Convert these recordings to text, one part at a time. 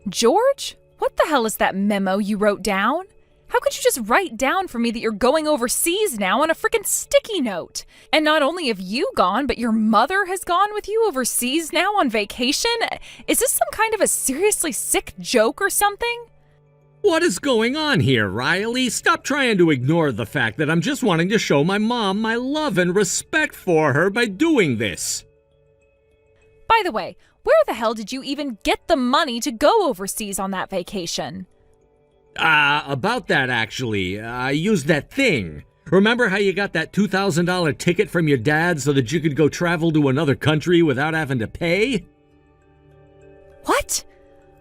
George, what the hell is that memo you wrote down? How could you just write down for me that you're going overseas now on a frickin' sticky note? And not only have you gone, but your mother has gone with you overseas now on vacation? Is this some kind of a seriously sick joke or something? What is going on here, Riley? Stop trying to ignore the fact that I'm just wanting to show my mom my love and respect for her by doing this. By the way, where the hell did you even get the money to go overseas on that vacation? About that actually, I used that thing. Remember how you got that $2,000 ticket from your dad so that you could go travel to another country without having to pay? What?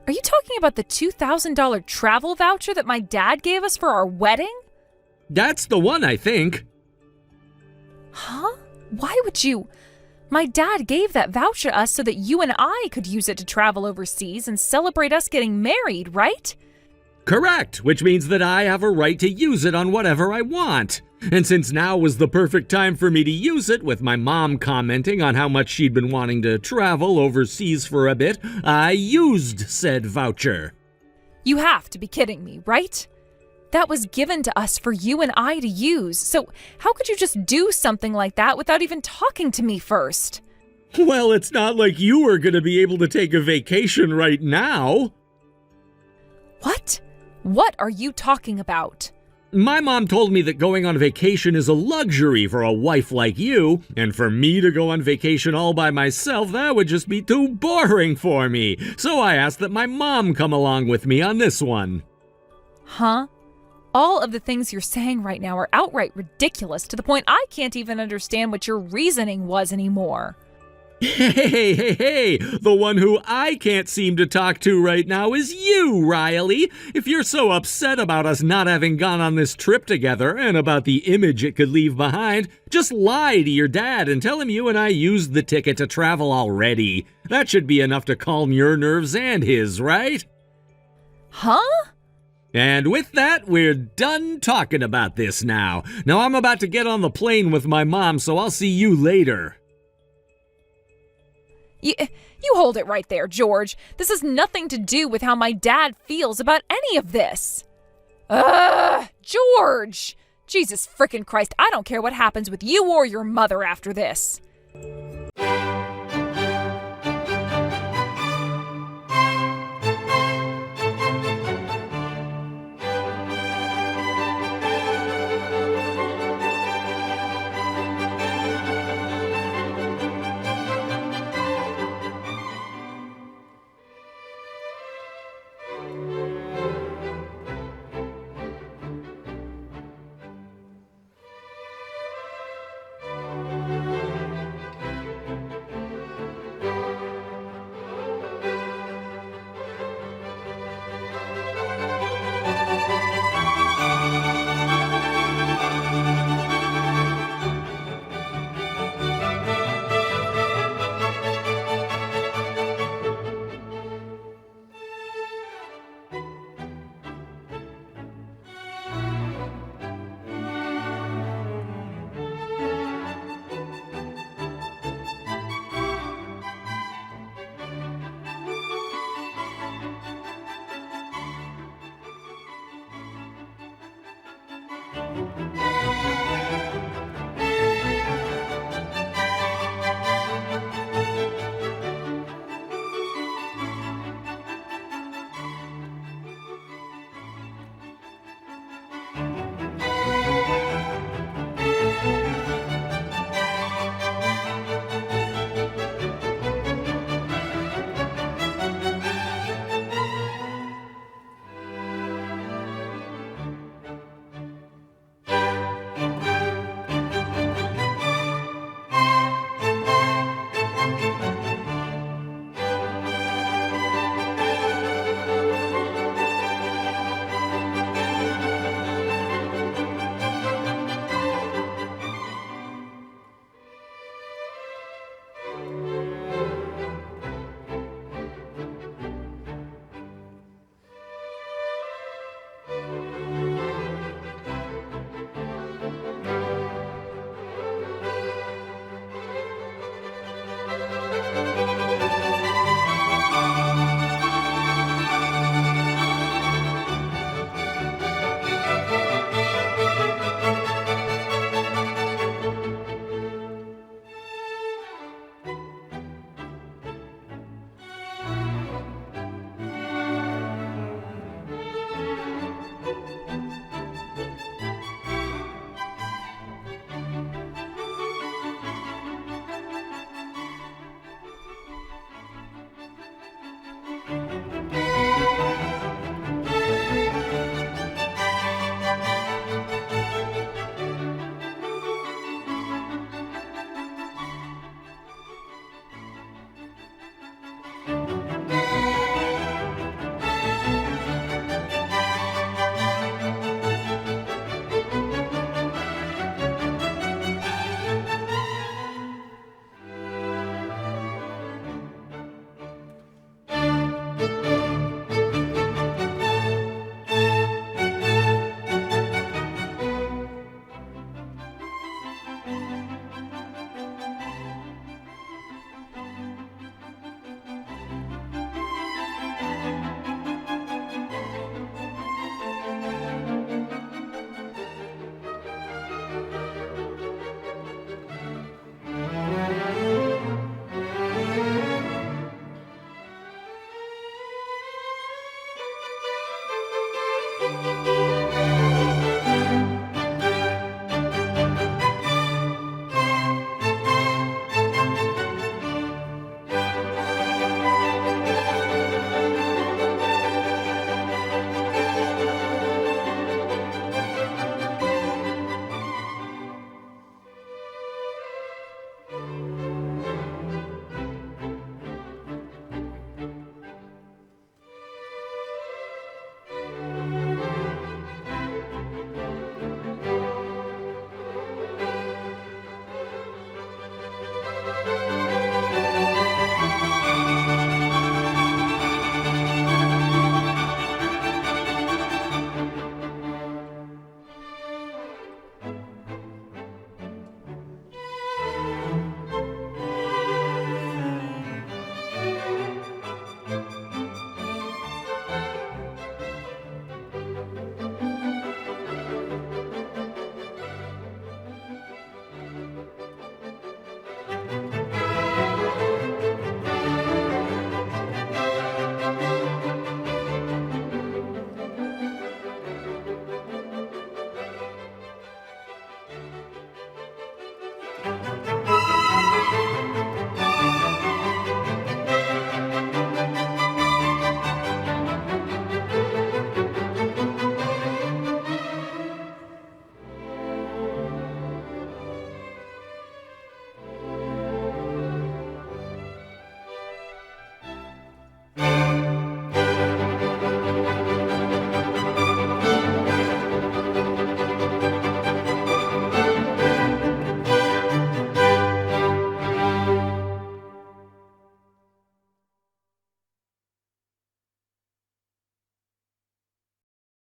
Are you talking about the $2,000 travel voucher that my dad gave us for our wedding? That's the one, I think. Huh? Why would you? My dad gave that voucher to us so that you and I could use it to travel overseas and celebrate us getting married, right? Correct, which means that I have a right to use it on whatever I want. And since now was the perfect time for me to use it, with my mom commenting on how much she'd been wanting to travel overseas for a bit, I used said voucher. You have to be kidding me, right? That was given to us for you and I to use, so how could you just do something like that without even talking to me first? Well, it's not like you were going to be able to take a vacation right now. What? What are you talking about? My mom told me that going on vacation is a luxury for a wife like you, and for me to go on vacation all by myself, that would just be too boring for me. So I asked that my mom come along with me on this one. Huh? All of the things you're saying right now are outright ridiculous to the point I can't even understand what your reasoning was anymore. Hey, the one who I can't seem to talk to right now is you, Riley. If you're so upset about us not having gone on this trip together and about the image it could leave behind, just lie to your dad and tell him you and I used the ticket to travel already. That should be enough to calm your nerves and his, right? Huh? And with that, we're done talking about this now. Now I'm about to get on the plane with my mom, so I'll see you later. You hold it right there, George. This has nothing to do with how my dad feels about any of this. George! Jesus frickin' Christ, I don't care what happens with you or your mother after this.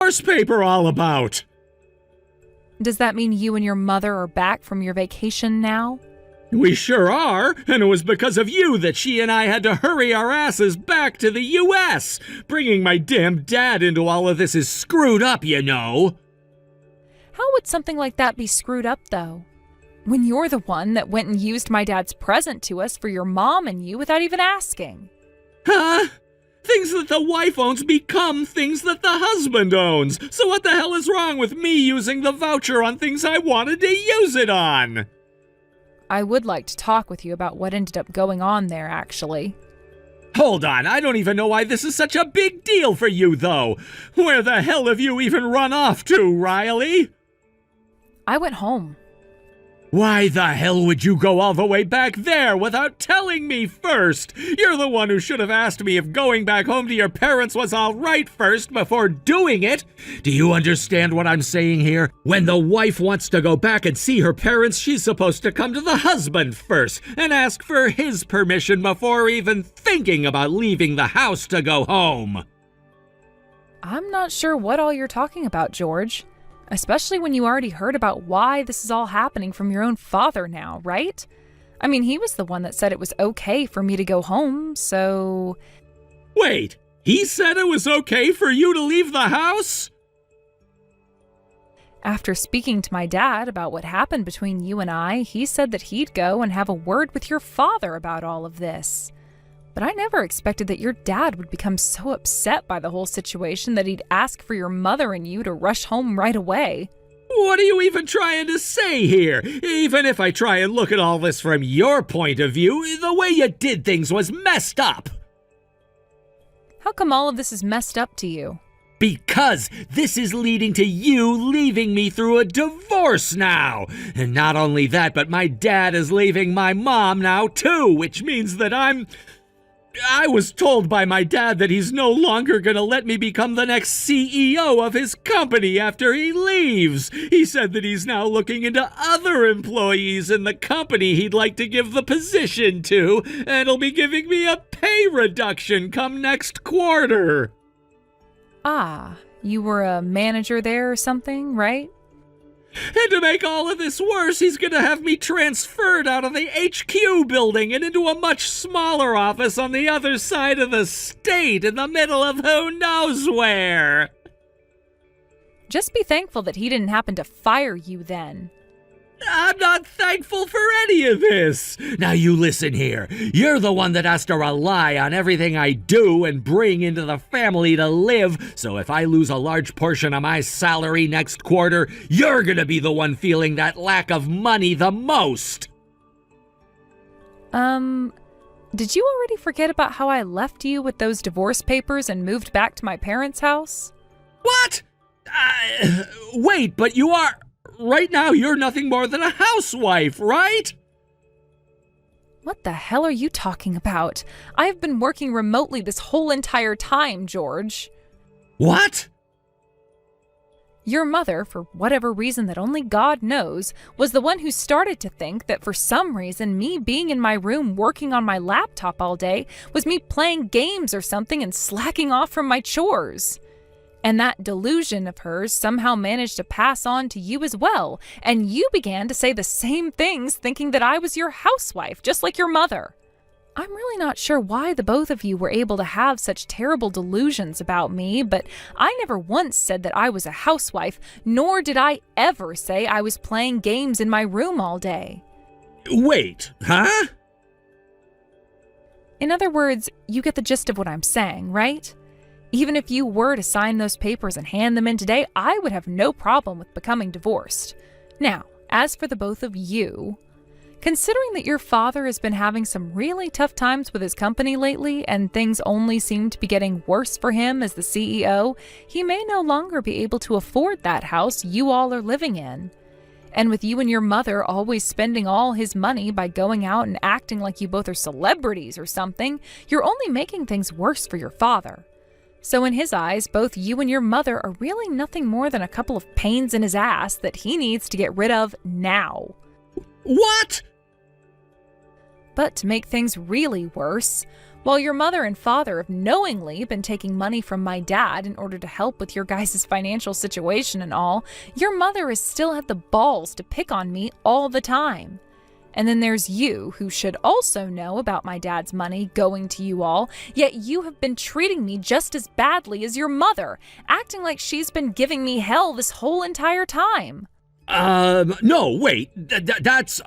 divorce paper all about? Does that mean you and your mother are back from your vacation now? We sure are, and it was because of you that she and I had to hurry our asses back to the U.S. Bringing my damn dad into all of this is screwed up, you know. How would something like that be screwed up, though? When you're the one that went and used my dad's present to us for your mom and you without even asking. Huh? Things that the wife owns become things that the husband owns. So what the hell is wrong with me using the voucher on things I wanted to use it on? I would like to talk with you about what ended up going on there, actually. Hold on, I don't even know why this is such a big deal for you, though. Where the hell have you even run off to, Riley? I went home. Why the hell would you go all the way back there without telling me first? You're the one who should have asked me if going back home to your parents was all right first before doing it. Do you understand what I'm saying here? When the wife wants to go back and see her parents, she's supposed to come to the husband first and ask for his permission before even thinking about leaving the house to go home. I'm not sure what all you're talking about, George. Especially when you already heard about why this is all happening from your own father now, right? I mean, he was the one that said it was okay for me to go home, so... Wait, he said it was okay for you to leave the house? After speaking to my dad about what happened between you and I, he said that he'd go and have a word with your father about all of this. But I never expected that your dad would become so upset by the whole situation that he'd ask for your mother and you to rush home right away. What are you even trying to say here? Even if I try and look at all this from your point of view, the way you did things was messed up. How come all of this is messed up to you? Because this is leading to you leaving me through a divorce now. And not only that, but my dad is leaving my mom now too, which means that I was told by my dad that he's no longer going to let me become the next CEO of his company after he leaves. He said that he's now looking into other employees in the company he'd like to give the position to, and he'll be giving me a pay reduction come next quarter. Ah, you were a manager there or something, right? And to make all of this worse, he's going to have me transferred out of the HQ building and into a much smaller office on the other side of the state in the middle of who knows where. Just be thankful that he didn't happen to fire you then. I'm not thankful for any of this. Now you listen here. You're the one that has to rely on everything I do and bring into the family to live. So if I lose a large portion of my salary next quarter, you're gonna be the one feeling that lack of money the most. Did you already forget about how I left you with those divorce papers and moved back to my parents' house? What? Wait, but you are... Right now, you're nothing more than a housewife, right? What the hell are you talking about? I've been working remotely this whole entire time, George. What? Your mother, for whatever reason that only God knows, was the one who started to think that for some reason me being in my room working on my laptop all day was me playing games or something and slacking off from my chores. And that delusion of hers somehow managed to pass on to you as well, and you began to say the same things thinking that I was your housewife, just like your mother. I'm really not sure why the both of you were able to have such terrible delusions about me, but I never once said that I was a housewife, nor did I ever say I was playing games in my room all day. Wait, huh? In other words, you get the gist of what I'm saying, right? Even if you were to sign those papers and hand them in today, I would have no problem with becoming divorced. Now, as for the both of you, considering that your father has been having some really tough times with his company lately and things only seem to be getting worse for him as the CEO, he may no longer be able to afford that house you all are living in. And with you and your mother always spending all his money by going out and acting like you both are celebrities or something, you're only making things worse for your father. So in his eyes, both you and your mother are really nothing more than a couple of pains in his ass that he needs to get rid of now. What? But to make things really worse, While your mother and father have knowingly been taking money from my dad in order to help with your guys' financial situation and all, your mother has still had the balls to pick on me all the time. And then there's you, who should also know about my dad's money going to you all, yet you have been treating me just as badly as your mother, acting like she's been giving me hell this whole entire time. No, wait, that's,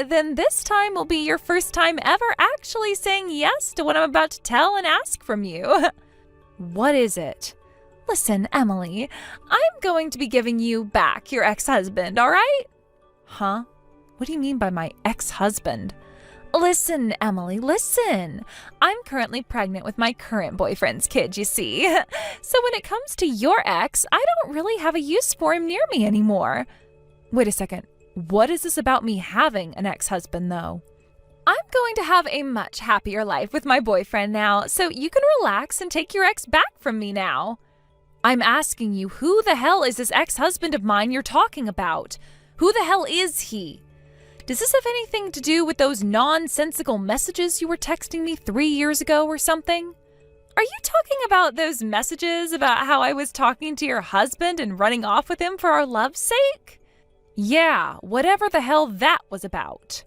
Then this time will be your first time ever actually saying yes to what I'm about to tell and ask from you. What is it? Listen, Emily, I'm going to be giving you back your ex-husband, all right? Huh? What do you mean by my ex-husband? Listen, Emily, listen. I'm currently pregnant with my current boyfriend's kid, you see. So when it comes to your ex, I don't really have a use for him near me anymore. Wait a second. What is this about me having an ex-husband, though? I'm going to have a much happier life with my boyfriend now, so you can relax and take your ex back from me now. I'm asking you, who the hell is this ex-husband of mine you're talking about? Who the hell is he? Does this have anything to do with those nonsensical messages you were texting me 3 years ago or something? Are you talking about those messages about how I was talking to your husband and running off with him for our love's sake? Yeah, whatever the hell that was about.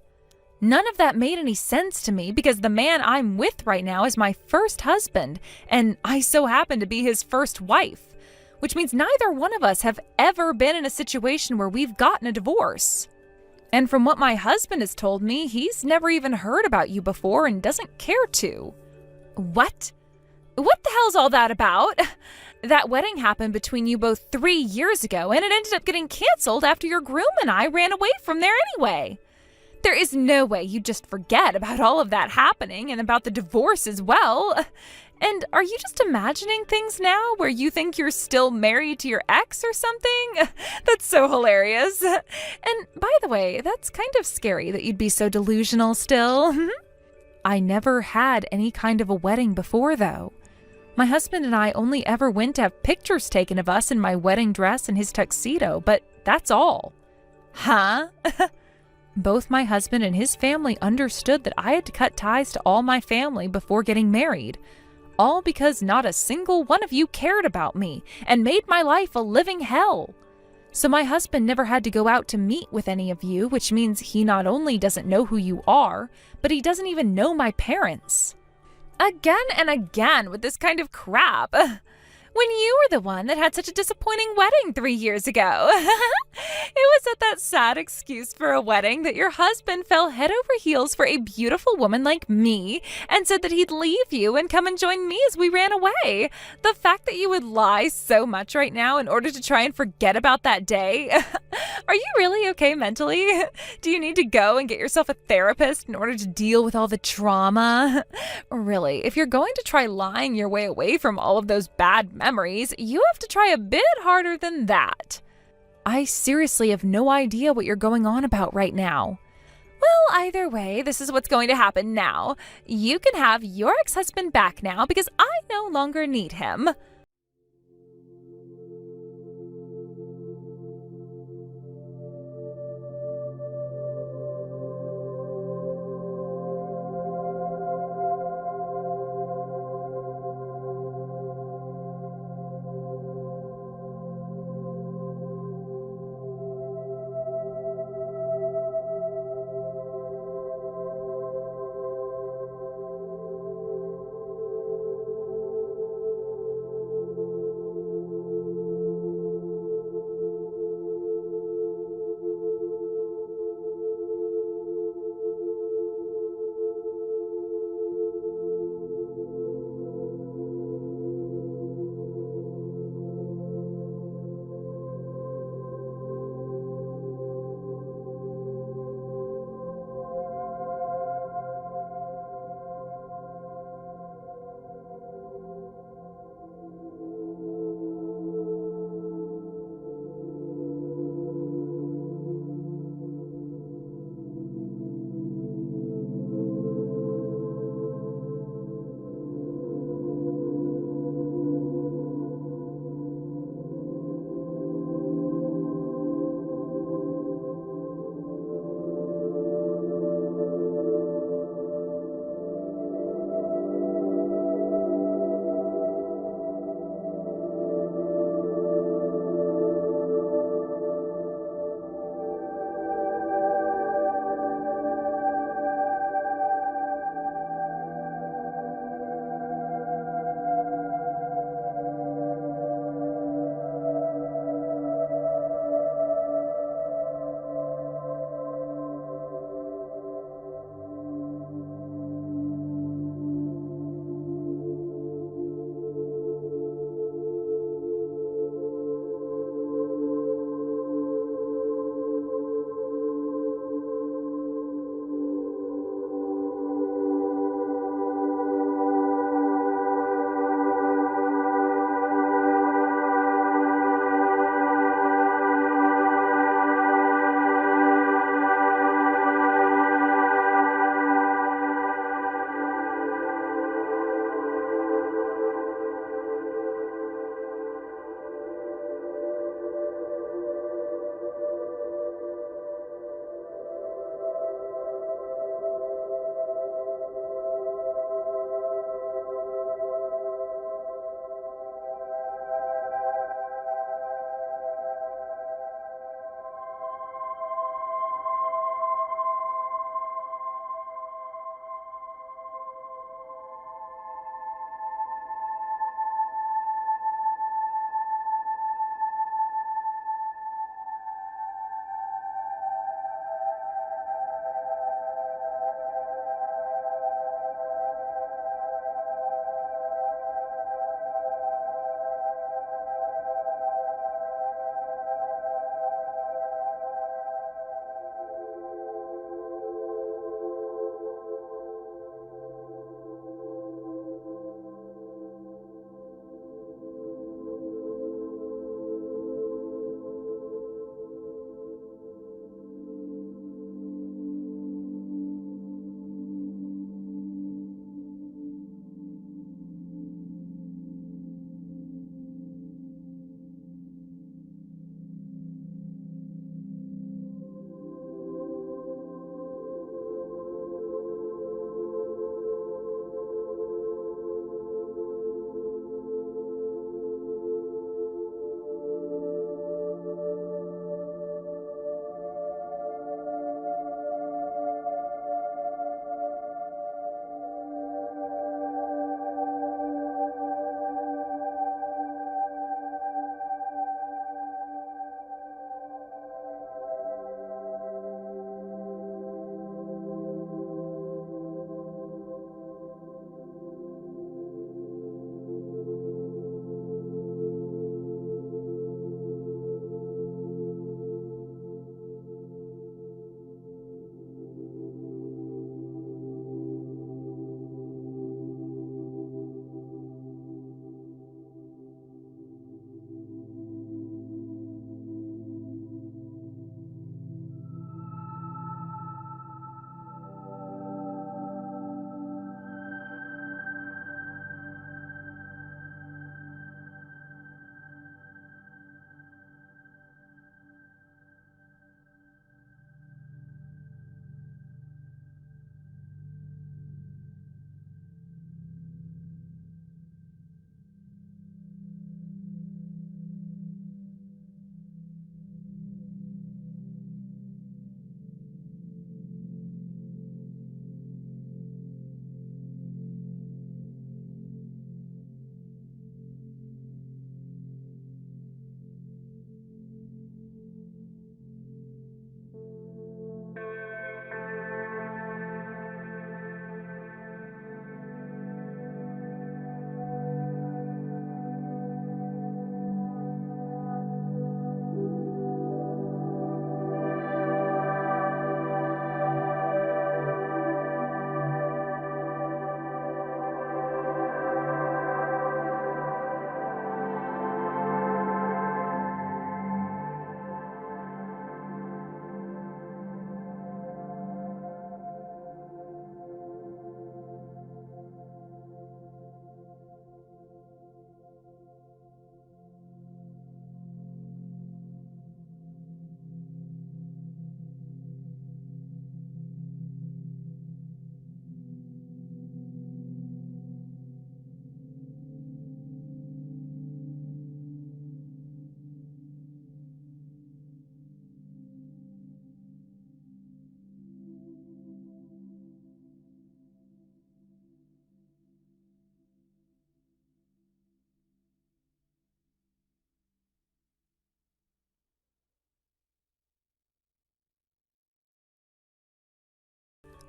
None of that made any sense to me because the man I'm with right now is my first husband, and I so happen to be his first wife, which means neither one of us have ever been in a situation where we've gotten a divorce. And from what my husband has told me, he's never even heard about you before and doesn't care to. What? What the hell's all that about? That wedding happened between you both 3 years ago, and it ended up getting canceled after your groom and I ran away from there anyway. There is no way you just forget about all of that happening and about the divorce as well. And are you just imagining things now where you think you're still married to your ex or something? That's so hilarious. And by the way, that's kind of scary that you'd be so delusional still. I never had any kind of a wedding before, though. My husband and I only ever went to have pictures taken of us in my wedding dress and his tuxedo, but that's all. Huh? Both my husband and his family understood that I had to cut ties to all my family before getting married. All because not a single one of you cared about me and made my life a living hell. So my husband never had to go out to meet with any of you, which means he not only doesn't know who you are, but he doesn't even know my parents. Again and again with this kind of crap. When you were the one that had such a disappointing wedding 3 years ago. It was at that sad excuse for a wedding that your husband fell head over heels for a beautiful woman like me and said that he'd leave you and come and join me as we ran away. The fact that you would lie so much right now in order to try and forget about that day. Are you really okay mentally? Do you need to go and get yourself a therapist in order to deal with all the trauma? Really, if you're going to try lying your way away from all of those bad memories, you have to try a bit harder than that. I seriously have no idea what you're going on about right now. Well, either way, this is what's going to happen now. You can have your ex-husband back now because I no longer need him.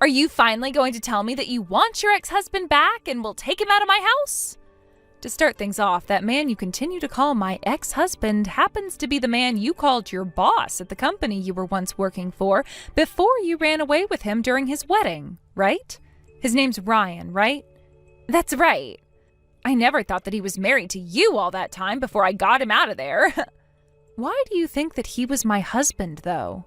Are you finally going to tell me that you want your ex-husband back and will take him out of my house? To start things off, that man you continue to call my ex-husband happens to be the man you called your boss at the company you were once working for before you ran away with him during his wedding, right? His name's Ryan, right? That's right. I never thought that he was married to you all that time before I got him out of there. Why do you think that he was my husband, though?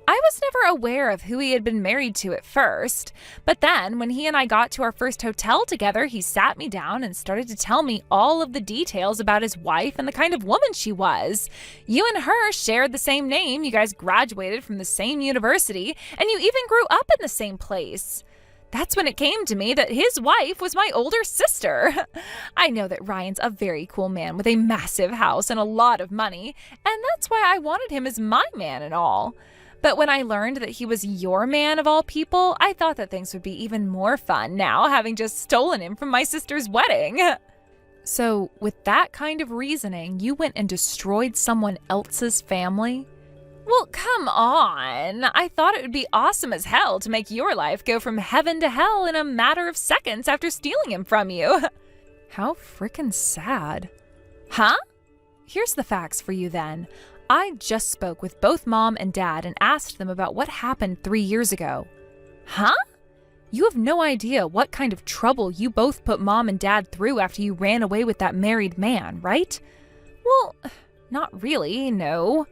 I was never aware of who he had been married to at first, but then when he and I got to our first hotel together, he sat me down and started to tell me all of the details about his wife and the kind of woman she was. You and her shared the same name, you guys graduated from the same university, and you even grew up in the same place. That's when it came to me that his wife was my older sister. I know that Ryan's a very cool man with a massive house and a lot of money, and that's why I wanted him as my man and all. But when I learned that he was your man of all people, I thought that things would be even more fun now, having just stolen him from my sister's wedding. So, with that kind of reasoning, you went and destroyed someone else's family? Well, come on. I thought it would be awesome as hell to make your life go from heaven to hell in a matter of seconds after stealing him from you. How frickin' sad. Huh? Here's the facts for you then. I just spoke with both Mom and Dad and asked them about what happened 3 years ago. Huh? You have no idea what kind of trouble you both put Mom and Dad through after you ran away with that married man, right? Well, not really, no.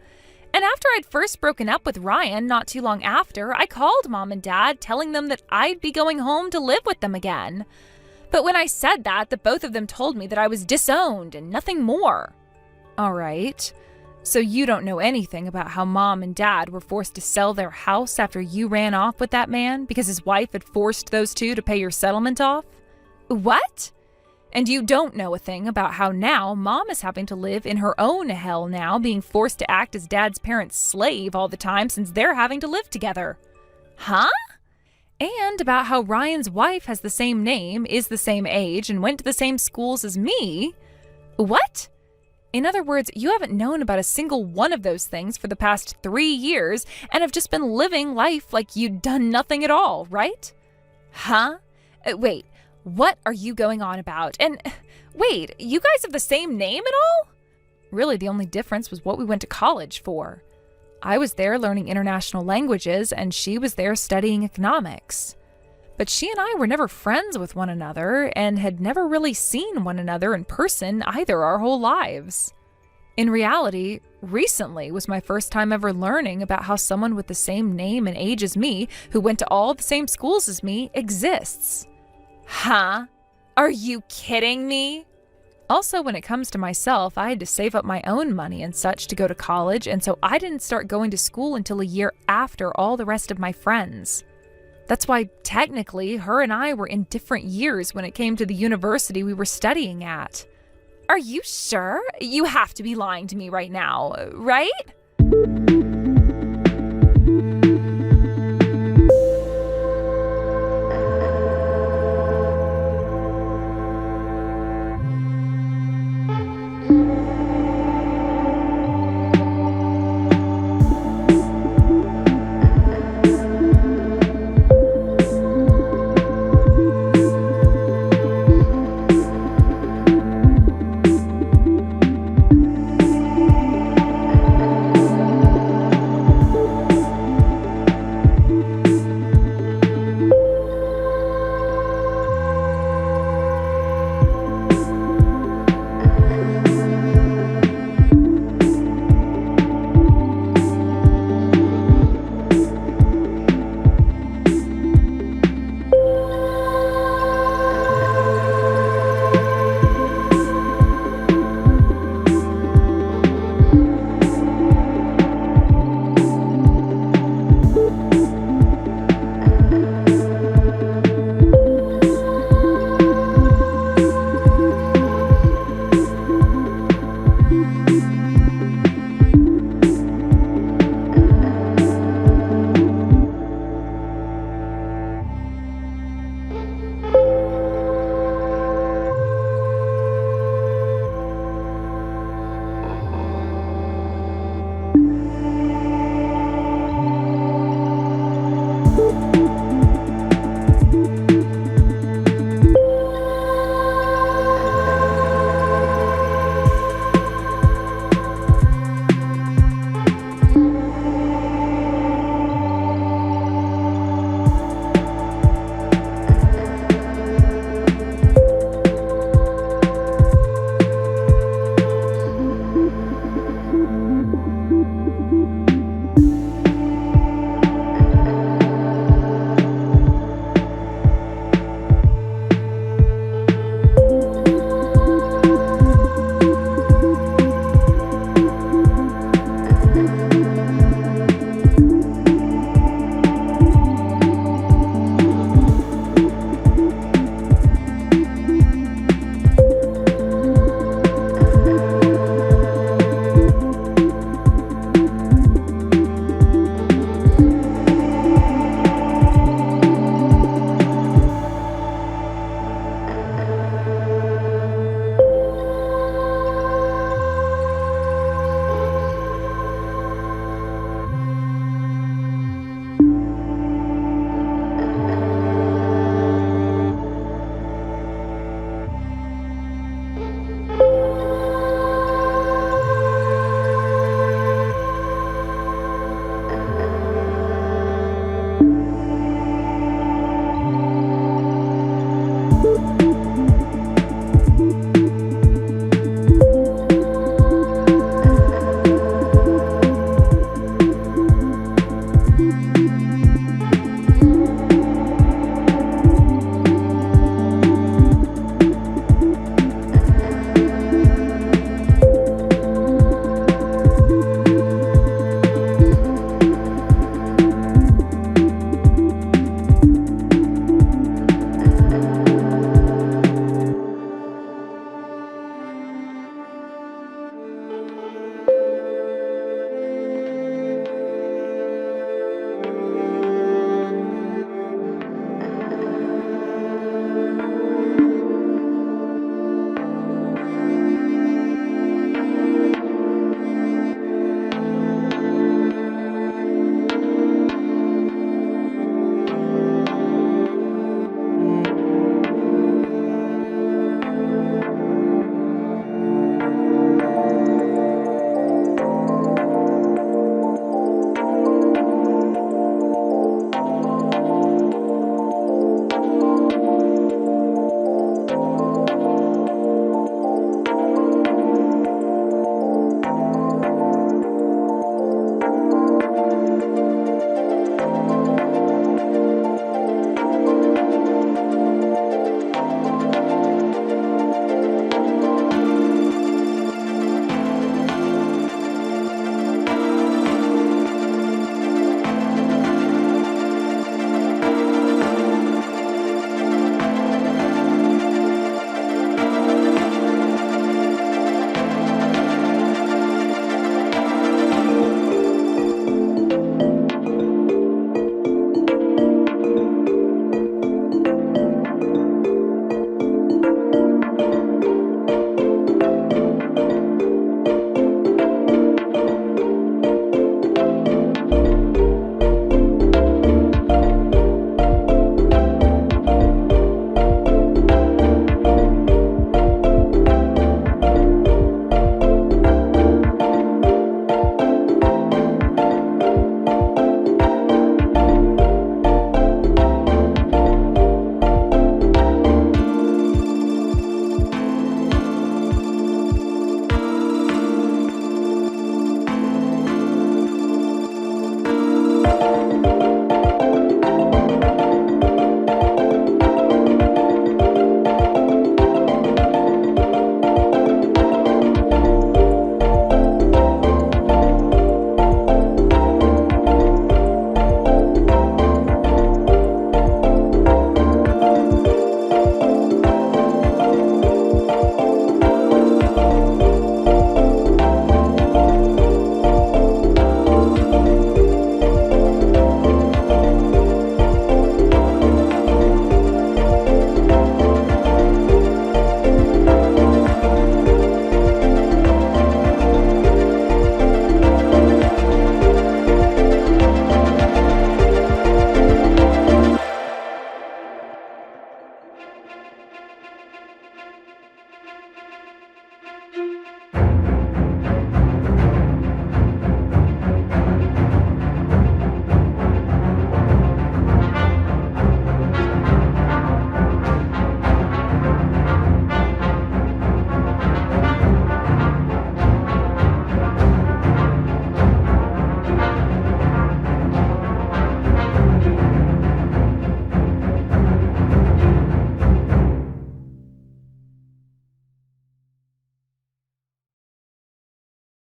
And after I'd first broken up with Ryan not too long after, I called Mom and Dad telling them that I'd be going home to live with them again. But when I said that, the both of them told me that I was disowned and nothing more. All right. So you don't know anything about how Mom and Dad were forced to sell their house after you ran off with that man because his wife had forced those two to pay your settlement off? What? And you don't know a thing about how now Mom is having to live in her own hell now, being forced to act as Dad's parents' slave all the time since they're having to live together. Huh? And about how Ryan's wife has the same name, is the same age, and went to the same schools as me. What? In other words, you haven't known about a single one of those things for the past 3 years and have just been living life like you'd done nothing at all, right? Huh? Wait, what are you going on about? And wait, you guys have the same name at all? Really, the only difference was what we went to college for. I was there learning international languages, and she was there studying economics. But she and I were never friends with one another and had never really seen one another in person either our whole lives. In reality, recently was my first time ever learning about how someone with the same name and age as me, who went to all the same schools as me, exists. Huh? Are you kidding me? Also, when it comes to myself, I had to save up my own money and such to go to college, and so I didn't start going to school until a year after all the rest of my friends. That's why, technically, her and I were in different years when it came to the university we were studying at. Are you sure? You have to be lying to me right now, right?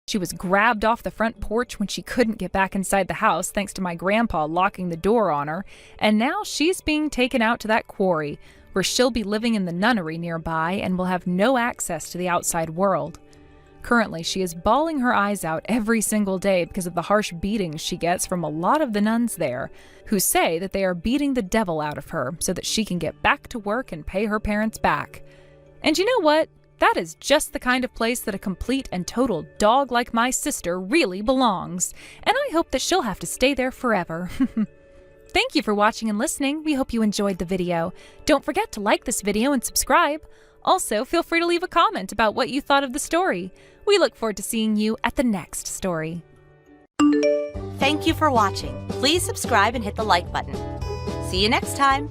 She was grabbed off the front porch when she couldn't get back inside the house thanks to my grandpa locking the door on her, and now she's being taken out to that quarry, where she'll be living in the nunnery nearby and will have no access to the outside world. Currently, she is bawling her eyes out every single day because of the harsh beatings she gets from a lot of the nuns there, who say that they are beating the devil out of her so that she can get back to work and pay her parents back. And you know what? That is just the kind of place that a complete and total dog like my sister really belongs, and I hope that she'll have to stay there forever. Thank you for watching and listening. We hope you enjoyed the video. Don't forget to like this video and subscribe. Also, feel free to leave a comment about what you thought of the story. We look forward to seeing you at the next story. Thank you for watching. Please subscribe and hit the like button. See you next time.